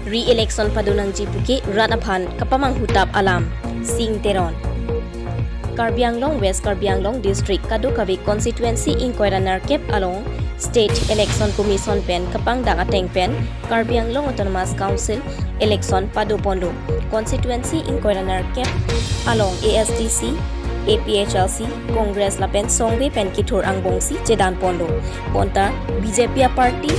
re-election pado nangji puke rat aphan pamanghu alam Sing Teron. Karbi Anglong West Karbi Anglong District Kadukavi Constituency Inquirer Kep along State Election Commission pen kapang dagateng pen Karbi Anglong Autonomous Council Election Pado Pondo Constituency Inquirer Kep along ASDC APHLC Congress Lapen Songbe pen Kitur Angbongsi Jedan Pondo Ponta BJP Party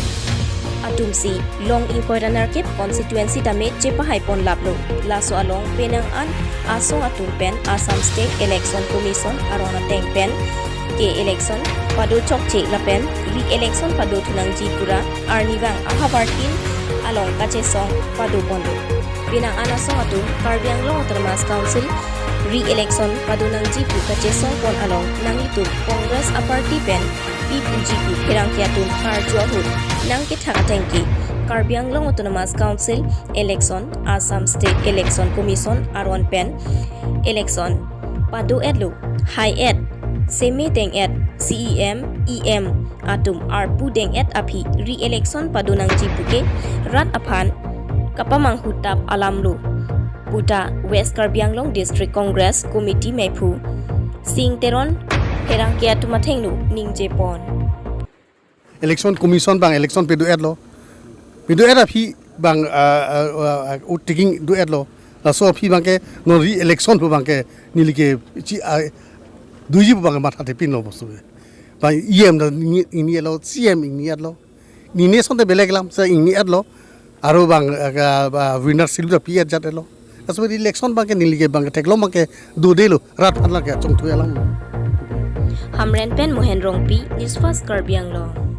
Atumsi Long Inquirer Kep Constituency Dame Jepa Haipon Lablo Laso along Penang An Asong Atum pen Assam State Election Commission Arona Teng pen ke election pado chokche lapen re-election pado tunangji pura arnivang ahabartin along kachesong pado pondo binang anasong atum Karbi Anglong Autonomous Council re-election pado nangji pu kachesong pon along nangitu Congress a party pen PPGP kirangkiatum karjuahut nang kithakatengki Karbi Anglong Autonomous Council election Assam State Election Commission aron pen election pado edlu high ed Semi deng et CEM EM atum arpu deng et api re-election pado nangji puke rat aphan pamanghu alamlu Buta West Karbi Anglong District Congress Committee Mepu Sing Teron herangkia tumathengnu ningje pon Election Commission bang election pedu et api bang taking du et lo so api bang ke no re-election pu bang ke nilike duji bang mata te pin lo bosu bang EM da ini lo CM ini lo ni ne sonte belek lam sa ini lo aro bang winner silu da pi jat lo asbe election bang ke nilige bang teklo bang ke du de lo rat phan la ke chong thu lam Hamren pen Mohenrong pi News First Karbi Anglong